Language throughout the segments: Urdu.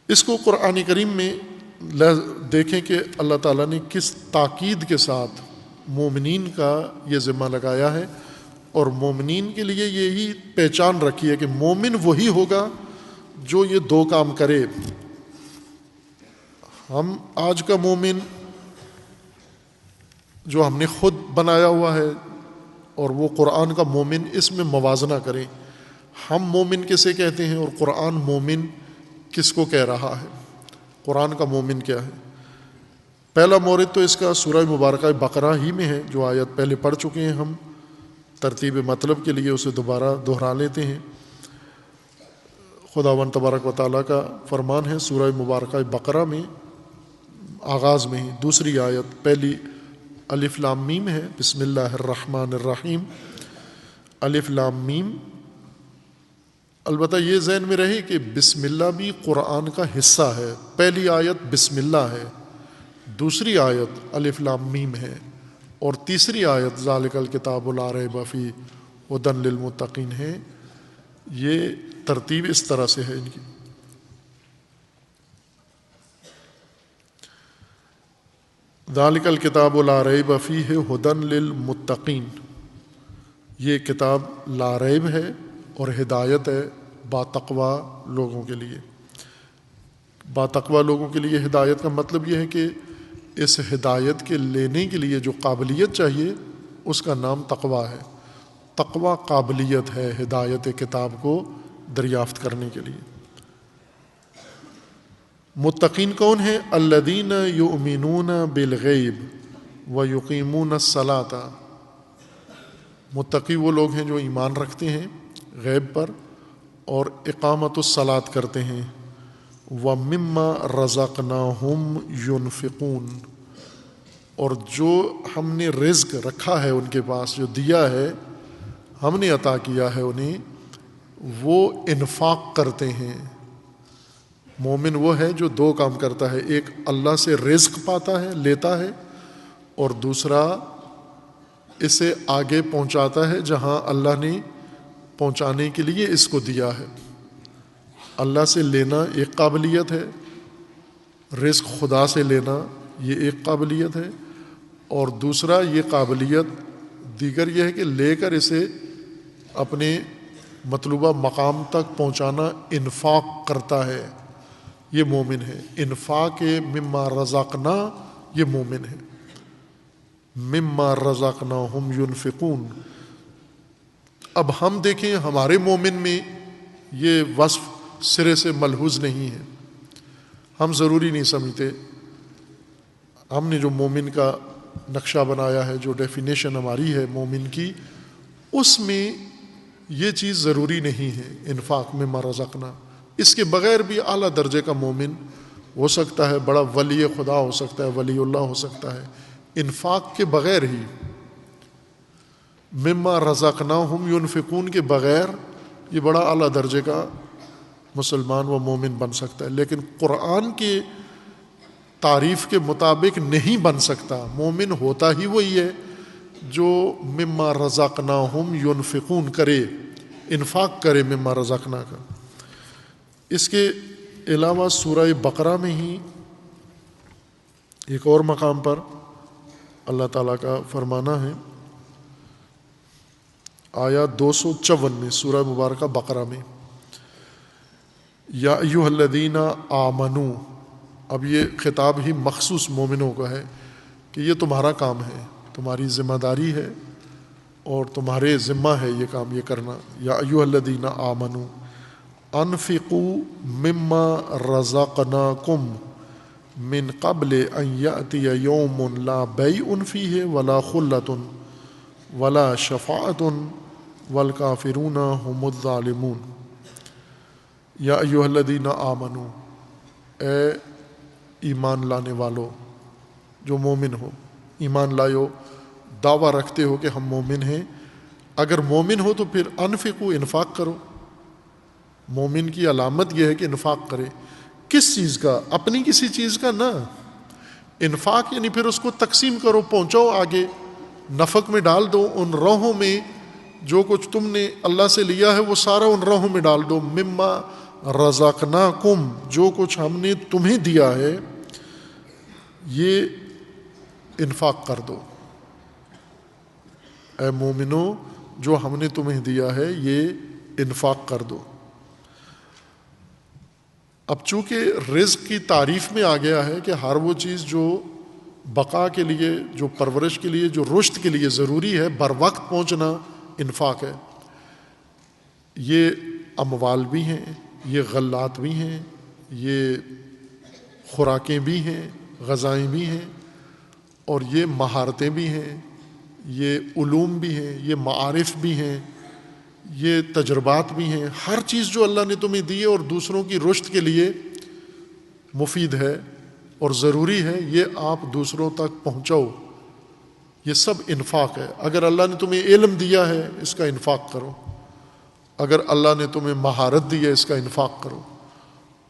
اس کو قرآن کریم میں دیکھیں کہ اللہ تعالیٰ نے کس تاکید کے ساتھ مومنین کا یہ ذمہ لگایا ہے، اور مومنین کے لیے یہی پہچان رکھی ہے کہ مومن وہی ہوگا جو یہ دو کام کرے۔ ہم آج کا مومن جو ہم نے خود بنایا ہوا ہے اور وہ قرآن کا مومن، اس میں موازنہ کریں۔ ہم مومن کسے کہتے ہیں اور قرآن مومن کس کو کہہ رہا ہے، قرآن کا مومن کیا ہے۔ پہلا مورد تو اس کا سورہ مبارکہ بقرہ ہی میں ہے، جو آیت پہلے پڑھ چکے ہیں ہم، ترتیب مطلب کے لیے اسے دوبارہ دہرا لیتے ہیں۔ خداوند تبارک و تعالیٰ کا فرمان ہے سورہ مبارکہ بقرہ میں آغاز میں ہی دوسری آیت، پہلی الف لام میم ہے، بسم اللہ الرحمن الرحیم، الف لام میم۔ البتہ یہ ذہن میں رہے کہ بسم اللہ بھی قرآن کا حصہ ہے، پہلی آیت بسم اللہ ہے، دوسری آیت الف لام میم ہے، اور تیسری آیت ذالک الکتاب لا ریب فیہ ھدی للمتقین ہے۔ یہ ترتیب اس طرح سے ہے ان کی۔ ذالک الکتاب لا ریب فیہ ھدی للمتقین، یہ کتاب لا ریب ہے اور ہدایت ہے باتقوا لوگوں کے لیے۔ باتقوا لوگوں کے لیے ہدایت کا مطلب یہ ہے کہ اس ہدایت کے لینے کے لیے جو قابلیت چاہیے اس کا نام تقوا ہے۔ تقوا قابلیت ہے ہدایت کتاب کو دریافت کرنے کے لیے۔ متقین کون ہیں؟ الذین یؤمنون بالغیب ویقیمون الصلاۃ، متقی وہ لوگ ہیں جو ایمان رکھتے ہیں غیب پر اور اقامت الصلاۃ کرتے ہیں۔ وَمِمَّا رَزَقْنَاهُمْ يُنْفِقُونَ، اور جو ہم نے رزق رکھا ہے ان کے پاس، جو دیا ہے ہم نے عطا کیا ہے انہیں، وہ انفاق کرتے ہیں۔ مومن وہ ہے جو دو کام کرتا ہے، ایک اللہ سے رزق پاتا ہے، لیتا ہے، اور دوسرا اسے آگے پہنچاتا ہے جہاں اللہ نے پہنچانے کے لیے اس کو دیا ہے۔ اللہ سے لینا ایک قابلیت ہے، رزق خدا سے لینا یہ ایک قابلیت ہے، اور دوسرا یہ قابلیت دیگر یہ ہے کہ لے کر اسے اپنے مطلوبہ مقام تک پہنچانا انفاق کرتا ہے، یہ مومن ہے۔ انفاق مما رزقنا، یہ مومن ہے۔ مما رزقناہم ینفقون۔ اب ہم دیکھیں ہمارے مومن میں یہ وصف سرے سے ملحوظ نہیں ہے، ہم ضروری نہیں سمجھتے۔ ہم نے جو مومن کا نقشہ بنایا ہے، جو ڈیفینیشن ہماری ہے مومن کی، اس میں یہ چیز ضروری نہیں ہے۔ انفاق مما رزقنا، اس کے بغیر بھی اعلیٰ درجے کا مومن ہو سکتا ہے، بڑا ولی خدا ہو سکتا ہے، ولی اللہ ہو سکتا ہے، انفاق کے بغیر ہی۔ مما رزقناہم ینفقون کے بغیر یہ بڑا اعلیٰ درجے کا مسلمان و مومن بن سکتا ہے، لیکن قرآن کی تعریف کے مطابق نہیں بن سکتا۔ مومن ہوتا ہی وہی ہے جو مما رزقناہم ینفقون کرے، انفاق کرے مما رزقنا کا۔ اس کے علاوہ سورہ بقرہ میں ہی ایک اور مقام پر اللہ تعالیٰ کا فرمانا ہے، آیات 254 میں سورہ مبارکہ بقرہ میں، یا ایھا الذین آمنوا، اب یہ خطاب ہی مخصوص مومنوں کا ہے کہ یہ تمہارا کام ہے، تمہاری ذمہ داری ہے اور تمہارے ذمہ ہے یہ کام یہ کرنا۔ یا ایھا الذین آمنوا انفقوا مما رزقناکم من قبل ان یأتی یوم لا بیع فیہ ولا خلۃ ولا شفاعۃ والکافرون هم الظالمون۔ یا ایھا الذین آمنوا، اے ایمان لانے والو جو مومن ہو، ایمان لائے، دعویٰ رکھتے ہو کہ ہم مومن ہیں، اگر مومن ہو تو پھر انفقوا، انفاق کرو۔ مومن کی علامت یہ ہے کہ انفاق کرے۔ کس چیز کا؟ اپنی کسی چیز کا نہ، انفاق یعنی پھر اس کو تقسیم کرو، پہنچاؤ آگے، نفق میں ڈال دو، ان راہوں میں جو کچھ تم نے اللہ سے لیا ہے وہ سارا ان راہوں میں ڈال دو۔ مما رزقناکم جو کچھ ہم نے تمہیں دیا ہے یہ انفاق کر دو. اے مومنو جو ہم نے تمہیں دیا ہے یہ انفاق کر دو. اب چونکہ رزق کی تعریف میں آ گیا ہے کہ ہر وہ چیز جو بقا کے لیے، جو پرورش کے لیے، جو رشد کے لیے ضروری ہے، بر وقت پہنچنا انفاق ہے. یہ اموال بھی ہیں، یہ غلات بھی ہیں، یہ خوراکیں بھی ہیں، غذائیں بھی ہیں، اور یہ مہارتیں بھی ہیں، یہ علوم بھی ہیں، یہ معارف بھی ہیں، یہ تجربات بھی ہیں. ہر چیز جو اللہ نے تمہیں دی ہے اور دوسروں کی رشد کے لیے مفید ہے اور ضروری ہے، یہ آپ دوسروں تک پہنچاؤ. یہ سب انفاق ہے. اگر اللہ نے تمہیں علم دیا ہے اس کا انفاق کرو. اگر اللہ نے تمہیں مہارت دی ہے اس کا انفاق کرو.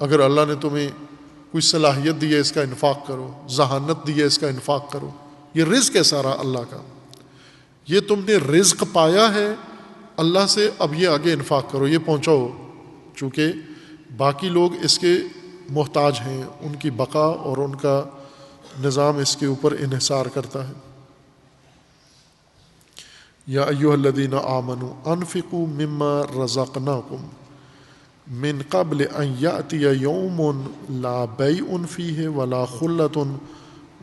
اگر اللہ نے تمہیں کوئی صلاحیت دی ہے اس کا انفاق کرو. ذہانت دی ہے اس کا انفاق کرو. یہ رزق ہے سارا اللہ کا. یہ تم نے رزق پایا ہے اللہ سے، اب یہ آگے انفاق کرو، یہ پہنچاؤ. چونکہ باقی لوگ اس کے محتاج ہیں، ان کی بقا اور ان کا نظام اس کے اوپر انحصار کرتا ہے. یا ایھا الذین آمنوا انفقوا مما رزقناکم من قبل ان یأتی یوم لا بیع فیہ ولا خلۃ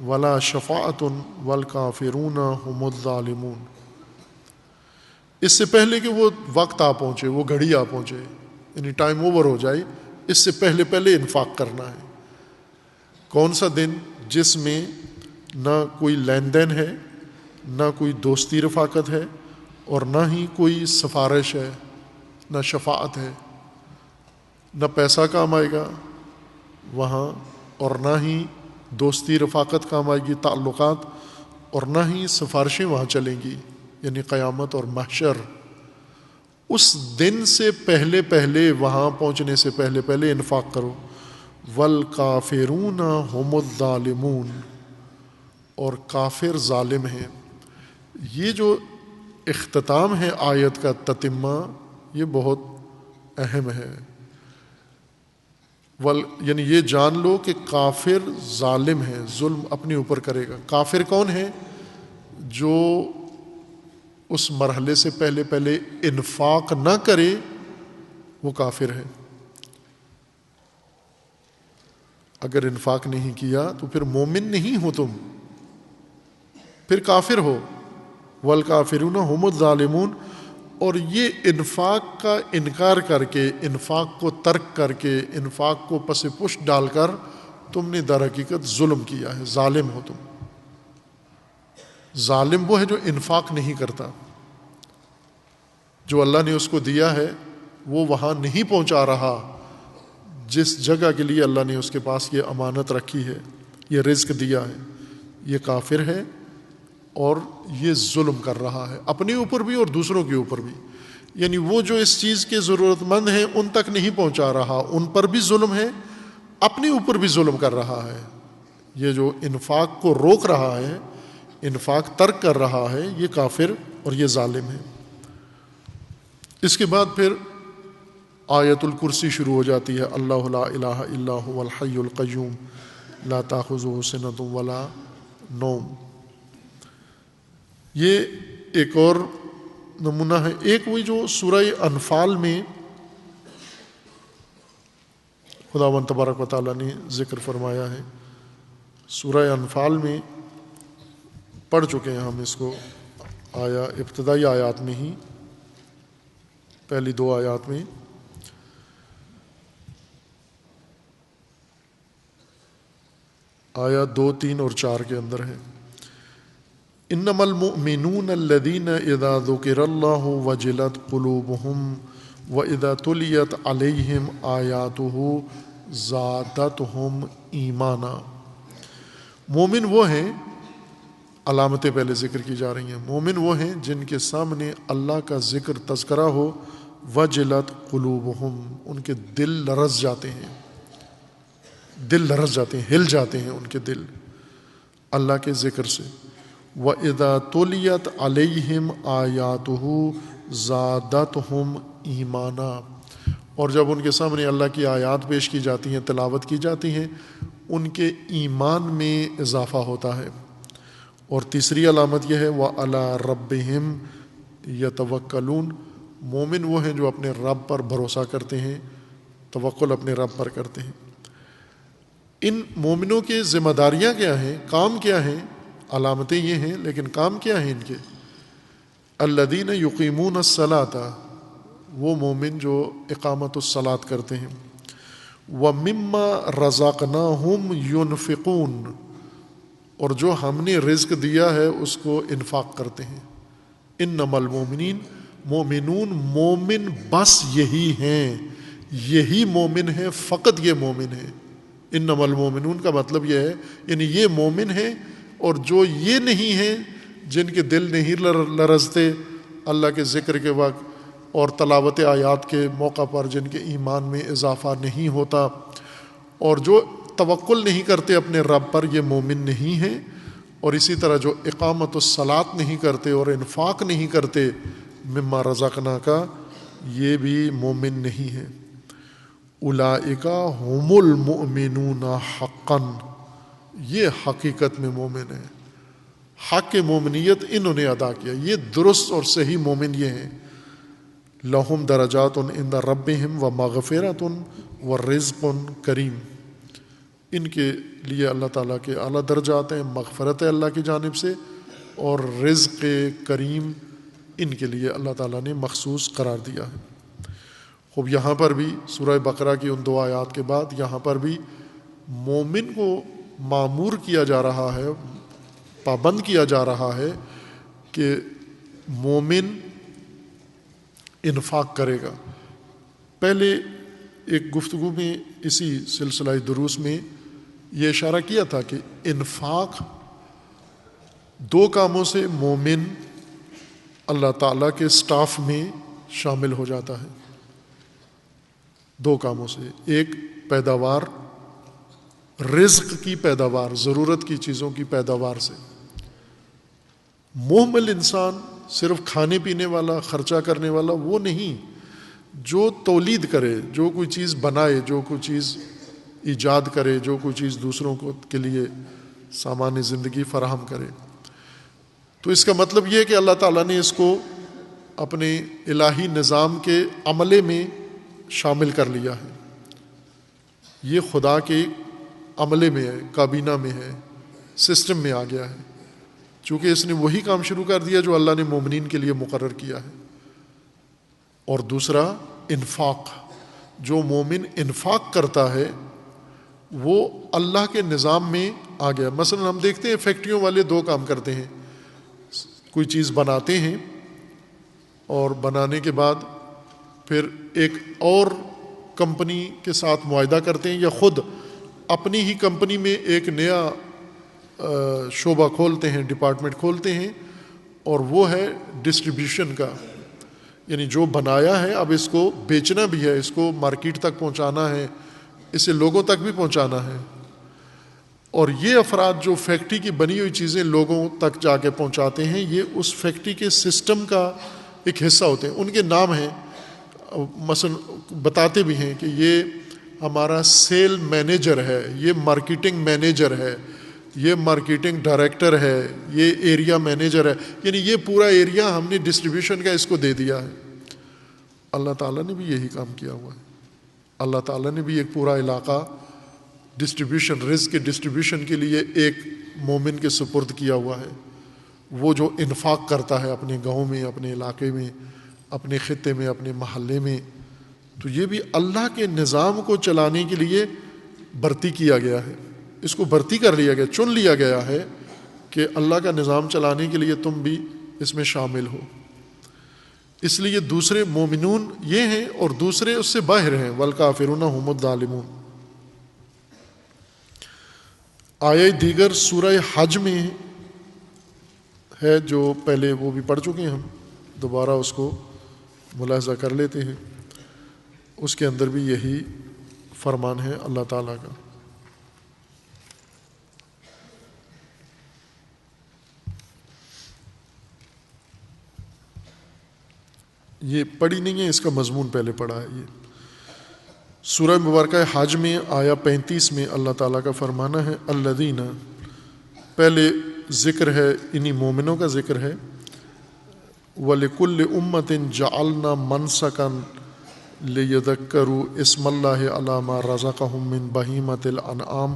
ولا شفاعۃ والکافرون هم الظالمون. اس سے پہلے کہ وہ وقت آ پہنچے، وہ گھڑی آ پہنچے، یعنی ٹائم اوور ہو جائے، اس سے پہلے انفاق کرنا ہے. کون سا دن؟ جس میں نہ کوئی لین دین ہے، نہ کوئی دوستی رفاقت ہے، اور نہ ہی کوئی سفارش ہے، نہ شفاعت ہے. نہ پیسہ کام آئے گا وہاں، اور نہ ہی دوستی رفاقت کام آئے گی، تعلقات، اور نہ ہی سفارشیں وہاں چلیں گی، یعنی قیامت اور محشر. اس دن سے پہلے وہاں پہنچنے سے پہلے انفاق کرو. والکافرون هم الظالمون، اور کافر ظالم ہیں. یہ جو اختتام ہے آیت کا، تتمہ، یہ بہت اہم ہے. یعنی یہ جان لو کہ کافر ظالم ہے، ظلم اپنے اوپر کرے گا. کافر کون ہے؟ جو اس مرحلے سے پہلے انفاق نہ کرے، وہ کافر ہے. اگر انفاق نہیں کیا تو پھر مومن نہیں ہو تم، پھر کافر ہو. والکافرون هم الظالمون. اور یہ انفاق کا انکار کر کے، انفاق کو ترک کر کے، انفاق کو پس پشت ڈال کر تم نے در حقیقت ظلم کیا ہے، ظالم ہو تم. ظالم وہ ہے جو انفاق نہیں کرتا. جو اللہ نے اس کو دیا ہے وہ وہاں نہیں پہنچا رہا جس جگہ کے لیے اللہ نے اس کے پاس یہ امانت رکھی ہے، یہ رزق دیا ہے. یہ کافر ہے اور یہ ظلم کر رہا ہے، اپنے اوپر بھی اور دوسروں کے اوپر بھی. یعنی وہ جو اس چیز کے ضرورت مند ہیں ان تک نہیں پہنچا رہا، ان پر بھی ظلم ہے، اپنے اوپر بھی ظلم کر رہا ہے. یہ جو انفاق کو روک رہا ہے، انفاق ترک کر رہا ہے، یہ کافر اور یہ ظالم ہے. اس کے بعد پھر آیت الکرسی شروع ہو جاتی ہے. اللہ لا الہ الا هو الحی القیوم لا تاخذہ سنۃ ولا نوم. یہ ایک اور نمونہ ہے. ایک وہی جو سورہ انفال میں خداوند تبارک و تعالیٰ نے ذکر فرمایا ہے. سورہ انفال میں پڑھ چکے ہیں ہم اس کو، ابتدائی آیات میں ہی، پہلی 2 آیات میں. آیات 2، 3 اور 4 کے اندر ہے. انما المؤمنون الذين اذا ذكر الله وجلت قلوبهم واذا تليت عليهم آیاته زادتهم ایمانا. مومن وہ ہیں، علامتیں پہلے ذکر کی جا رہی ہیں. مومن وہ ہیں جن کے سامنے اللہ کا ذکر تذکرہ ہو، وجلت قلوبهم، ان کے دل لرز جاتے ہیں، دل لرز جاتے ہیں، ہل جاتے ہیں ان کے دل اللہ کے ذکر سے. وَإِذَا تُلِيَتْ عَلَيْهِمْ آيَاتُهُ زَادَتْهُمْ ایمانا. اور جب ان کے سامنے اللہ کی آیات پیش کی جاتی ہیں، تلاوت کی جاتی ہیں، ان کے ایمان میں اضافہ ہوتا ہے۔ اور تیسری علامت یہ ہے وَعَلَىٰ رَبِّهِمْ يَتَوَكَّلُونَ، مومن وہ ہیں جو اپنے رب پر بھروسہ کرتے ہیں، توکل اپنے رب پر کرتے ہیں۔ ان مومنوں کے ذمہ داریاں کیا ہیں، کام کیا ہیں؟ علامتیں یہ ہیں، لیکن کام کیا ہیں ان کے؟ الذین یقیمون الصلاۃ، وہ مومن جو اقامت الصلاۃ کرتے ہیں، ومما رزقناہم ینفقون، اور جو ہم نے رزق دیا ہے اس کو انفاق کرتے ہیں۔ انما المؤمنین، مومنون، مومن بس یہی ہیں، یہی مومن ہیں، فقط یہ مومن ہیں۔ انما المؤمنون کا مطلب یہ ہے یعنی یہ مومن ہیں، اور جو یہ نہیں ہیں، جن کے دل نہیں لرزتے اللہ کے ذکر کے وقت اور تلاوت آیات کے موقع پر، جن کے ایمان میں اضافہ نہیں ہوتا، اور جو توکل نہیں کرتے اپنے رب پر، یہ مومن نہیں ہیں۔ اور اسی طرح جو اقامت الصلاۃ نہیں کرتے اور انفاق نہیں کرتے مما رزقنا کا، یہ بھی مومن نہیں ہیں۔ اولئک هم المؤمنون حقا، یہ حقیقت میں مومن ہیں، حق مومنیت انہوں نے ادا کیا، یہ درست اور صحیح مومن یہ ہیں۔ لہم درجات عند ربہم ومغفرۃ ورزق کریم، ان کے لیے اللہ تعالیٰ کے اعلیٰ درجات ہیں، مغفرت ہے اللہ کی جانب سے، اور رزق کریم ان کے لیے اللہ تعالیٰ نے مخصوص قرار دیا ہے۔ خوب یہاں پر بھی سورہ بقرہ کی ان 2 آیات کے بعد یہاں پر بھی مومن کو مامور کیا جا رہا ہے، پابند کیا جا رہا ہے کہ مومن انفاق کرے گا۔ پہلے ایک گفتگو میں اسی سلسلہ دروس میں یہ اشارہ کیا تھا کہ انفاق 2 کاموں سے مومن اللہ تعالیٰ کے سٹاف میں شامل ہو جاتا ہے۔ 2 کاموں سے، ایک پیداوار، رزق کی پیداوار، ضرورت کی چیزوں کی پیداوار سے۔ محمل انسان صرف کھانے پینے والا، خرچہ کرنے والا وہ نہیں، جو تولید کرے، جو کوئی چیز بنائے، جو کوئی چیز ایجاد کرے، جو کوئی چیز دوسروں کے لیے سامان زندگی فراہم کرے۔ تو اس کا مطلب یہ ہے کہ اللہ تعالیٰ نے اس کو اپنے الہی نظام کے عملے میں شامل کر لیا ہے، یہ خدا کے عملے میں ہے، کابینہ میں ہے، سسٹم میں آ گیا ہے، چونکہ اس نے وہی کام شروع کر دیا جو اللہ نے مومنین کے لیے مقرر کیا ہے۔ اور دوسرا انفاق، جو مومن انفاق کرتا ہے وہ اللہ کے نظام میں آ گیا۔ مثلا ہم دیکھتے ہیں فیکٹریوں والے 2 کام کرتے ہیں، کوئی چیز بناتے ہیں اور بنانے کے بعد پھر ایک اور کمپنی کے ساتھ معاہدہ کرتے ہیں، یا خود اپنی ہی کمپنی میں ایک نیا شعبہ کھولتے ہیں، ڈپارٹمنٹ کھولتے ہیں، اور وہ ہے ڈسٹریبیوشن کا، یعنی جو بنایا ہے اب اس کو بیچنا بھی ہے، اس کو مارکیٹ تک پہنچانا ہے، اسے لوگوں تک بھی پہنچانا ہے۔ اور یہ افراد جو فیکٹری کی بنی ہوئی چیزیں لوگوں تک جا کے پہنچاتے ہیں، یہ اس فیکٹری کے سسٹم کا ایک حصہ ہوتے ہیں، ان کے نام ہیں، مثلا بتاتے بھی ہیں کہ یہ ہمارا سیل مینیجر ہے، یہ مارکیٹنگ مینیجر ہے، یہ مارکیٹنگ ڈائریکٹر ہے، یہ ایریا مینیجر ہے، یعنی یہ پورا ایریا ہم نے ڈسٹریبیوشن کا اس کو دے دیا ہے۔ اللہ تعالیٰ نے بھی یہی کام کیا ہوا ہے، اللہ تعالیٰ نے بھی ایک پورا علاقہ ڈسٹریبیوشن، رزق کے ڈسٹریبیوشن کے لیے ایک مومن کے سپرد کیا ہوا ہے، وہ جو انفاق کرتا ہے اپنے گاؤں میں، اپنے علاقے میں، اپنے خطے میں، اپنے محلے میں۔ تو یہ بھی اللہ کے نظام کو چلانے کے لیے بھرتی کیا گیا ہے، اس کو بھرتی کر لیا گیا، چن لیا گیا ہے کہ اللہ کا نظام چلانے کے لیے تم بھی اس میں شامل ہو۔ اس لیے دوسرے مومنون یہ ہیں اور دوسرے اس سے باہر ہیں، والکافرون هم الظالمون۔ آیہ دیگر سورہ حج میں ہے، جو پہلے وہ بھی پڑھ چکے ہیں، ہم دوبارہ اس کو ملاحظہ کر لیتے ہیں۔ اس کے اندر بھی یہی فرمان ہے اللہ تعالیٰ کا۔ یہ پڑھی نہیں ہے، اس کا مضمون پہلے پڑھا ہے یہ۔ سورہ مبارکہ حج میں آیا 35 میں اللہ تعالیٰ کا فرمانا ہے الذین، پہلے ذکر ہے انہی مومنوں کا ذکر ہے، وَلِكُلِّ أُمَّةٍ جَعَلْنَا مَنْسَكًا لِيَذَكَّرُوا اسْمَ اللَّهِ عَلَى مَا رَزَقَهُم مِّن بَهِيمَةِ الْأَنْعَامِ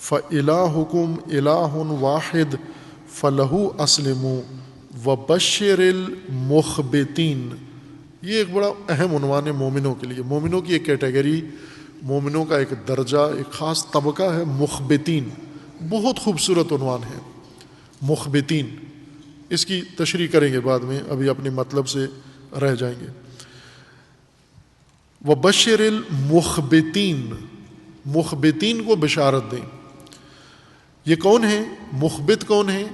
فَإِلَٰهُكُمْ إِلَٰهٌ وَاحِدٌ فَلَهُ أَسْلِمُوا وَبَشِّرِ الْمُخْبِتِينَ۔ یہ ایک بڑا اہم عنوان ہے مومنوں کے لیے، مومنوں کی ایک کیٹیگری، مومنوں کا ایک درجہ، ایک خاص طبقہ ہے مخبتین، بہت خوبصورت عنوان ہے مخبتین، اس کی تشریح کریں گے بعد میں، ابھی اپنے مطلب سے رہ جائیں گے۔ وَبَشِّرِ الْمُخْبِتِينَ، مخبتین کو بشارت دیں۔ یہ کون ہیں؟ مخبت کون ہیں؟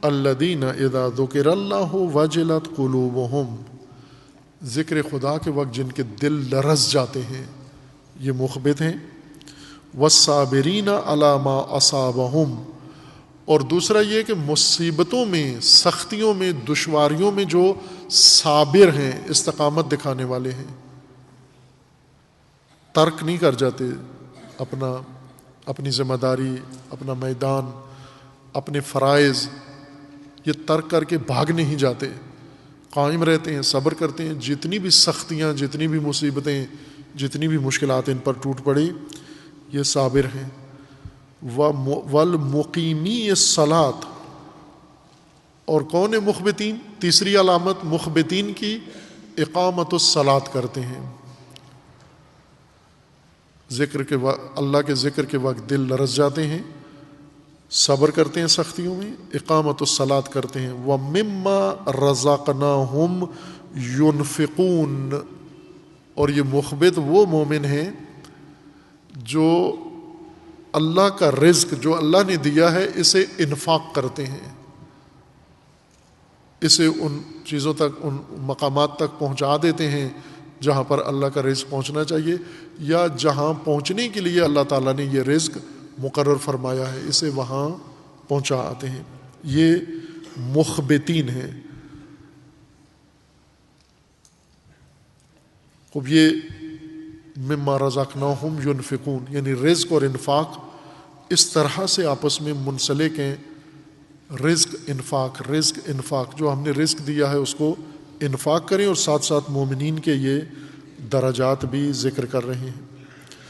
الذین اذا ذکر اللہ وجلت قلوبہم، ذکر خدا کے وقت جن کے دل لرز جاتے ہیں، یہ مخبت ہیں۔ والصابرین علی ما اصابہم، اور دوسرا یہ کہ مصیبتوں میں، سختیوں میں، دشواریوں میں جو صابر ہیں، استقامت دکھانے والے ہیں، ترک نہیں کر جاتے اپنی ذمہ داری، اپنا میدان، اپنے فرائض، یہ ترک کر کے بھاگ نہیں جاتے، قائم رہتے ہیں، صبر کرتے ہیں، جتنی بھی سختیاں، جتنی بھی مصیبتیں، جتنی بھی مشکلات ان پر ٹوٹ پڑی، یہ صابر ہیں۔ والمقیمی الصلاۃ، اور کون ہے مخبتین؟ تیسری علامت مخبتین کی، اقامت الصلاۃ کرتے ہیں، اللہ کے ذکر کے وقت دل لرز جاتے ہیں، صبر کرتے ہیں سختیوں میں، اقامت الصلاۃ کرتے ہیں۔ وَمِمَّا رَزَقْنَاهُمْ يُنْفِقُونَ، اور یہ مخبت وہ مومن ہیں جو اللہ کا رزق جو اللہ نے دیا ہے اسے انفاق کرتے ہیں، اسے ان چیزوں تک، ان مقامات تک پہنچا دیتے ہیں جہاں پر اللہ کا رزق پہنچنا چاہیے، یا جہاں پہنچنے کے لیے اللہ تعالیٰ نے یہ رزق مقرر فرمایا ہے اسے وہاں پہنچا آتے ہیں، یہ مخبتین ہیں۔ اب یہ مما رزقناہم ینفقون، یعنی رزق اور انفاق اس طرح سے آپس میں منسلک ہیں، رزق انفاق، جو ہم نے رزق دیا ہے اس کو انفاق کریں، اور ساتھ ساتھ مومنین کے یہ درجات بھی ذکر کر رہے ہیں۔